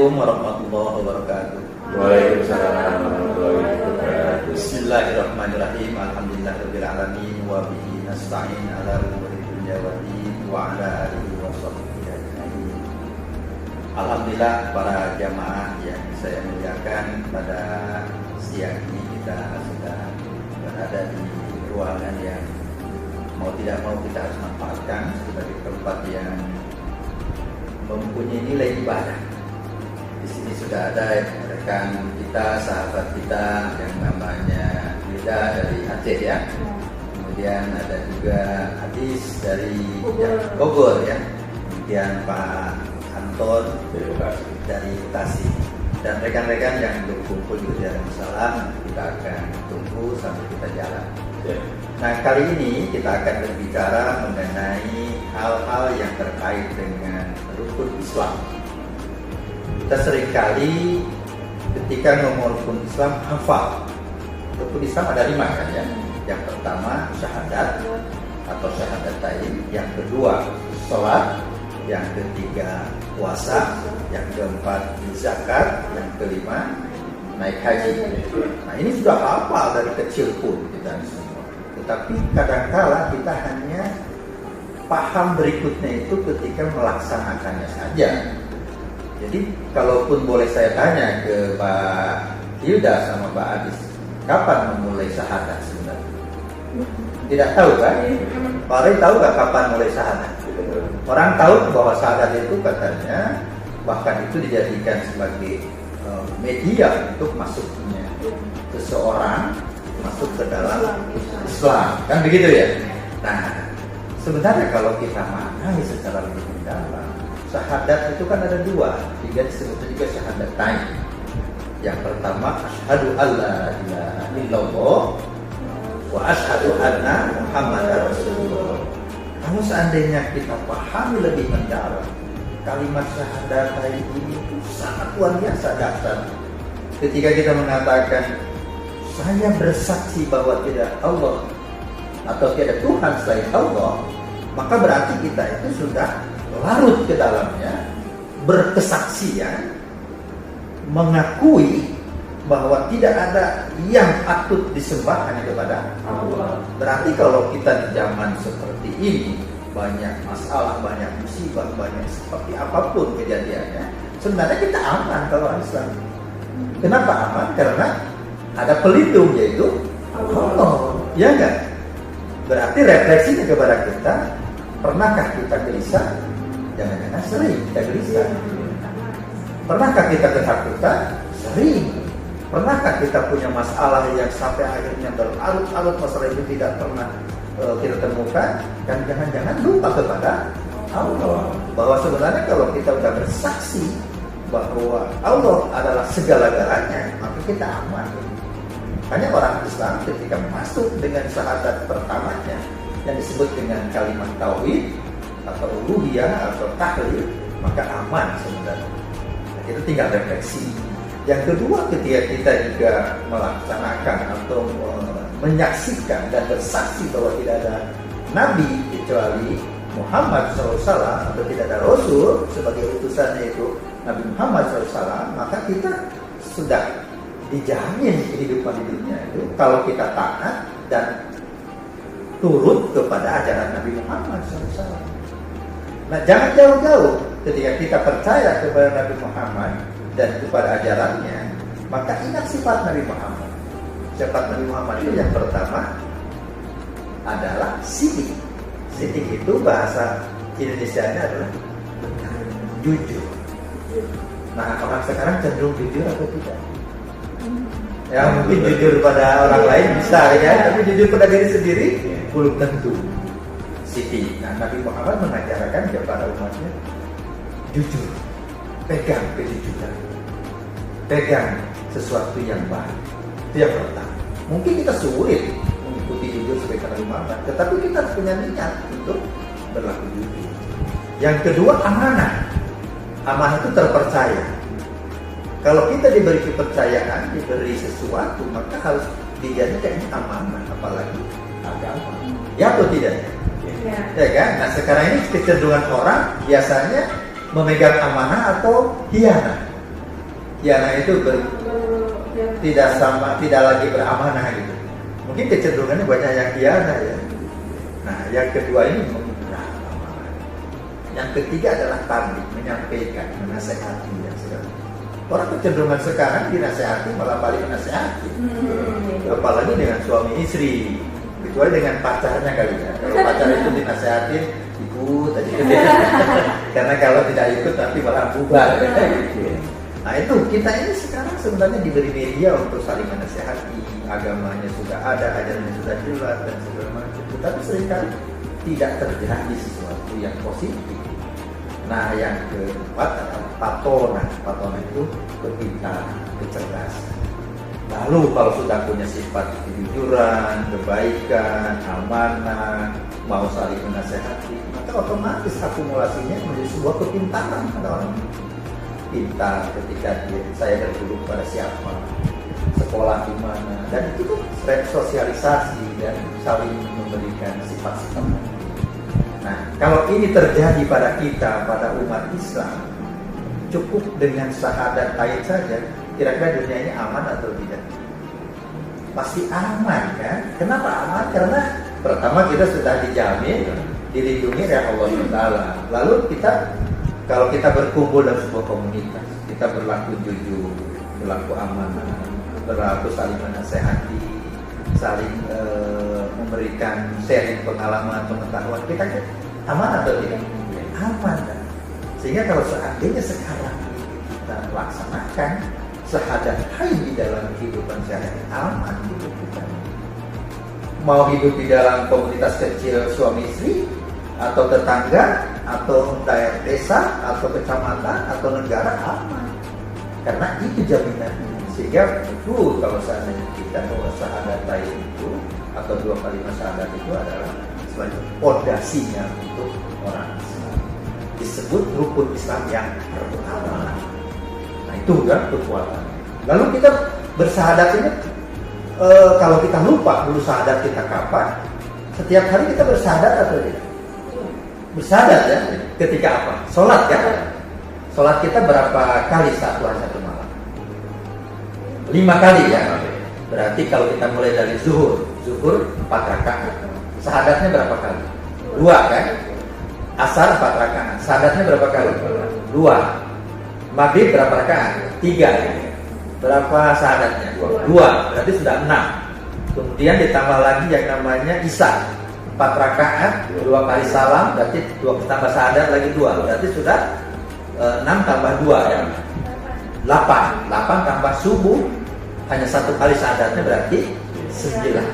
Assalamualaikum warahmatullahi wabarakatuh. Waalaikumsalam warahmatullahi wabarakatuh. Bismillahirrahmanirrahim. Alhamdulillahirabbil alamin wa bihi nasta'in ala umuri dunya waddin wa ala alihi washabbihi ajmain. Alhamdulillah para jamaah yang saya muliakan, pada siang ini kita sudah berada di ruangan yang mau tidak mau kita harus manfaatkan sebagai tempat yang mempunyai nilai ibadah. Di sini sudah ada rekan kita, sahabat kita yang namanya Lida dari Aceh ya. Kemudian ada juga Hadis dari Bogor ya. Kemudian Pak Anton dari Tasik. Dan rekan-rekan yang berkumpul di Darussalam, kita akan tunggu sampai kita jalan. Nah, kali ini kita akan berbicara mengenai hal-hal yang terkait dengan rukun Islam. Kita seringkali ketika ngomong rukun Islam hafal. Rukun Islam ada 5 kan ya. Yang pertama syahadat atau syahadatain, yang kedua salat, yang ketiga puasa, yang keempat zakat, yang kelima naik haji. Nah, ini sudah hafal dari kecil pun kita semua. Tetapi kadangkala kita hanya paham berikutnya itu ketika melaksanakannya saja. Jadi kalaupun boleh saya tanya ke Pak Hilda sama Pak Adis, kapan memulai syahadat sebenarnya? Tidak tahu kan? Pak Ray tahu nggak kapan mulai syahadat? Orang tahu bahwa syahadat itu katanya bahkan itu dijadikan sebagai media untuk masuknya seseorang masuk ke dalam Islam, kan begitu ya? Nah, sebenarnya kalau kita maknai secara lebih mendalam, syahadat itu kan ada 2, 3 disebut juga syahadatain. Yang pertama asyhadu alla ilaha illallah wa asyhadu anna muhammadar rasulullah. Kalau seandainya kita pahami lebih mendalam, kalimat syahadatain ini sangat luar biasa dasar. Ketika kita mengatakan saya bersaksi bahwa tidak Allah atau tidak Tuhan selain Allah, maka berarti kita itu sudah larut ke dalamnya, berkesaksian, mengakui bahwa tidak ada yang patut disembah hanya kepada Allah. Berarti kalau kita di zaman seperti ini, banyak masalah, banyak musibah, banyak seperti apapun kejadiannya, sebenarnya kita aman kalau Islam. Kenapa aman? Karena ada pelindung, yaitu Allah. Ya enggak? Berarti refleksinya kepada kita, pernahkah kita gelisah? Jangan-jangan sering kita gelisah. Pernahkah kita ketakutan? Sering. Pernahkah kita punya masalah yang sampai akhirnya berlarut-larut masalah itu tidak pernah kita temukan? Dan jangan-jangan lupa kepada Allah. Bahwa sebenarnya kalau kita sudah bersaksi bahwa Allah adalah segala-galanya, maka kita aman. Hanya orang Islam ketika masuk dengan syahadat pertamanya yang disebut dengan kalimat tauhid atau uluhiyah atau tahlil, maka aman sebenarnya. Nah, itu tinggal refleksi. Yang kedua, ketika kita juga melaksanakan atau menyaksikan dan bersaksi bahwa tidak ada nabi kecuali Muhammad SAW atau tidak ada Rasul sebagai utusannya itu Nabi Muhammad SAW, maka kita sudah dijamin kehidupan di dunia itu kalau kita taat dan turut kepada ajaran Nabi Muhammad SAW. Nah, jangan jauh-jauh ketika kita percaya kepada Nabi Muhammad dan kepada ajarannya, maka ingat sifat Nabi Muhammad. Sifat Nabi Muhammad itu yang pertama adalah sidik. Sidik itu bahasa Indonesianya adalah jujur. Nah, orang sekarang cenderung jujur atau tidak? Ya, mungkin jujur pada orang lain bisa ya, tapi jujur pada diri sendiri belum tentu. Siti. Nah, Nabi Muhammad mengajarkan kepada umatnya jujur, pegang kejujuran, pegang sesuatu yang baik. Itu yang pertama. Mungkin kita sulit mengikuti jujur sebagai Nabi Muhammad, tetapi kita harus punya niat untuk berlaku jujur. Yang kedua, amanah. Amanah itu terpercaya. Kalau kita diberi kepercayaan, diberi sesuatu, maka harus dijadikan amanah, apalagi agama. Ya atau tidak? Ya kan? Nah, sekarang ini kecenderungan orang biasanya memegang amanah atau hianat. Khianah itu tidak lagi beramanah gitu. Mungkin kecenderungannya banyak yang khianah ya. Nah, yang kedua ini amanah. Yang ketiga adalah tablik, menyampaikan, menasehati ya. Orang kecenderungan sekarang dinasehati malah balik menasehati. Apalagi dengan suami istri, kecuali dengan pacarnya kali ya. Kalau pacar itu dinasehatin, ikut aja. Karena kalau tidak ikut nanti malah bubar. Nah itu kita ini sekarang sebenarnya diberi media untuk saling menasehati. Agamanya sudah ada, ajarannya sudah jelas dan segala macam. Tetapi seringkali tidak terjadi sesuatu yang positif. Nah yang keempat adalah patona. Patona itu kepintaran, kecerdasan. Lalu kalau sudah punya sifat kejujuran, kebaikan, amanah, mau saling menasehati, maka otomatis akumulasinya menjadi sebuah kepintaran pada orang. Pintar ketika saya berguru pada siapa, sekolah di mana, dan itu sosialisasi dan saling memberikan sifat-sifat. Nah, kalau ini terjadi pada kita, pada umat Islam, cukup dengan syahadat ayat saja, kira-kira dunia ini aman atau tidak? Pasti aman kan? Kenapa aman? Karena pertama kita sudah dijamin, dilindungi oleh Allah Taala. Lalu kita, kalau kita berkumpul dalam sebuah komunitas, kita berlaku jujur, berlaku amanah, berlaku saling menasehati, saling memberikan sharing pengalaman, pengetahuan, kita kan aman atau tidak? Aman kan? Sehingga kalau seandainya sekarang kita laksanakan syahadat di dalam kehidupan sehari-hari, aman hidup kita. Mau hidup di dalam komunitas kecil suami istri, atau tetangga, atau daerah desa, atau kecamatan, atau negara, aman. Karena itu jaminannya. Sehingga betul kalau seandainya kita bahwa syahadat itu atau dua kalimat syahadat itu adalah sebagai fondasinya untuk orang Islam. Disebut rukun Islam yang pertama. Nah itu kan kekuatan. Lalu kita bersahadat ini kalau kita lupa dulu syahadat kita kapan, setiap hari kita bersahadat atau tidak? Bersahadat ya. Ketika apa? Sholat ya. Sholat kita berapa kali satu hari satu malam? 5 kali ya. Berarti kalau kita mulai dari zuhur 4 rakaat. Syahadatnya berapa kali? 2 kan? Asar 4 rakaat. Syahadatnya berapa kali? 2. Maghrib berapa rakaat? 3 ya. Berapa syahadatnya? 2. Berarti sudah 6. Kemudian ditambah lagi yang namanya isya 4 rakaat, 2 kali salam, berarti 2 tambah syahadat lagi 2. Berarti sudah 6 tambah 2 ya. 8 tambah subuh, hanya 1 kali syahadatnya berarti 9.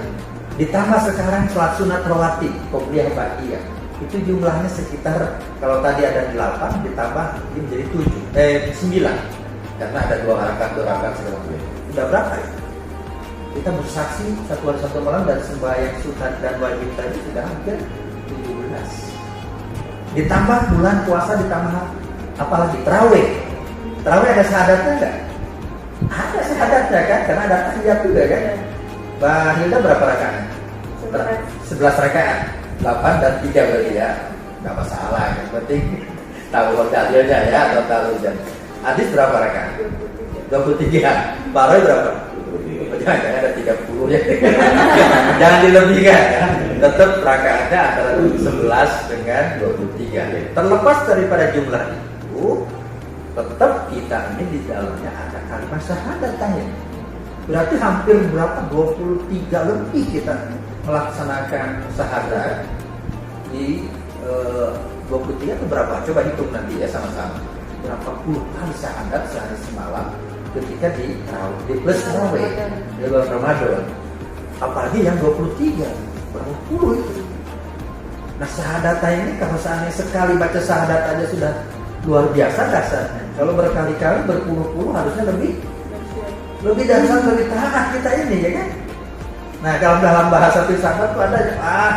Ditambah sekarang sholat sunat rawatib, qobliyah ba'diyah. Itu jumlahnya sekitar, kalau tadi ada 8 ditambah ini menjadi 9. Karena ada 2 rakaat segala macam. Sudah berapa ya? Kita bersaksi 1 hari 1 malam dan sembahyang sunat dan wajib tadi sudah hampir 17. Ditambah bulan puasa, ditambah apalagi tarawih. Tarawih ada syahadatnya enggak? Ada syahadatnya kan? Karena ada tahiyat juga kan? Mbak Hilda berapa rakaat? 11 rakaat. 8 dan 3 berarti ya. Enggak masalah, yang penting tahu dalilnya ya, atau tahu jam. Hadis berapa rakaat? 23. Tarawih berapa? Jangan ada 30 ya. Jangan dilebihkan ya. Tetap rakaatnya antara 11 dengan 23. Terlepas daripada jumlah itu, tetap kita ini di dalamnya ada kalimat syahadat tahiyat. Berarti hampir berapa? 23 lebih kita melaksanakan syahadat di 23 itu berapa? Coba hitung nanti ya sama-sama. Berapa puluh kali syahadat sehari semalam ketika di plus tarawih di bulan Ramadan. Apalagi yang 23 berapa puluh itu. Nah syahadat ini kalau seandainya sekali baca syahadat aja sudah luar biasa dasarnya. Kalau berkali-kali berpuluh-puluh harusnya lebih dasar, lebih taat kita ini ya kan. Nah kalau dalam bahasa filsafat itu ada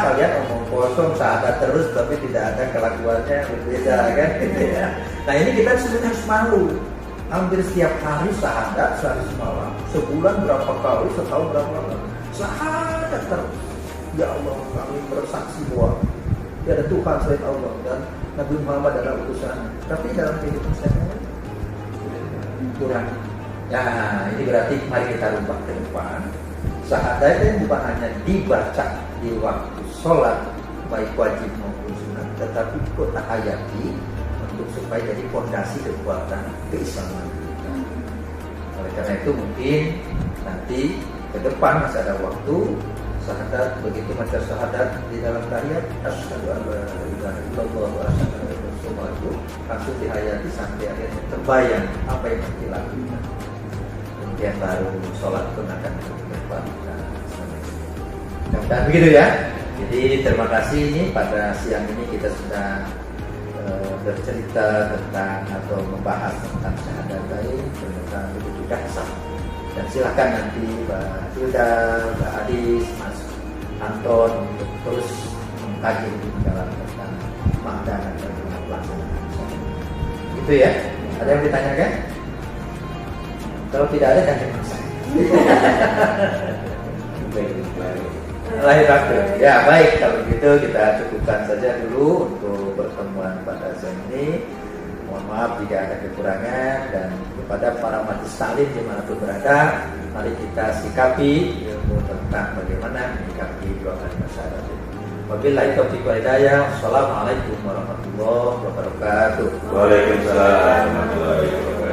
kalian omong kosong syahadat terus tapi tidak ada kelakuannya berbeda kan. Nah ini kita sebenarnya harus malu. Hampir setiap hari syahadat sehari semalam, sebulan berapa kali, setahun berapa kali syahadat terus. Ya Allah, kami bersaksi bahwa tiada Tuhan selain Allah dan Nabi Muhammad adalah utusan. Tapi dalam kehidupan saya kurang. Ya, ini berarti mari kita rubah ke depan. Syahadat itu bukan hanya dibaca di waktu sholat, baik wajib maupun sunat, tetapi kita hayati untuk supaya jadi fondasi kekuatan keislaman kita. Oleh karena itu mungkin nanti ke depan masih ada waktu syahadat, begitu macam syahadat di dalam karya asyhadu an la ilaha illallah wa asyhadu anna rasulullah itu langsung dihayati sampai akhirnya terbayang apa yang dilakukan. Kemudian baru sholat pun akan berdepan. Dan begitu ya. Jadi terima kasih, ini pada siang ini kita sudah bercerita tentang atau membahas tentang syahadat tentang begitu dahsyat. Dan silakan nanti Mbak Hilda, Mbak Adis, Mas Anton untuk terus mengkaji lebih dalam tentang makna dan pelaksanaan. Itu ya. Ada yang ditanyakan? Kalau tidak ada jangan dipaksa. Lahir batin. Ya baik, kalau begitu kita cukupkan saja dulu untuk pertemuan pada siang ini. Mohon maaf jika ada kekurangan, dan kepada para majlis taklim dimanapun berada, mari kita sikapi ilmu tentang bagaimana menyikapi golongan masyarakat. Wabillahi taufiq wal hidayah. Wassalamualaikum warahmatullahi wabarakatuh. Waalaikumsalam warahmatullahi wabarakatuh.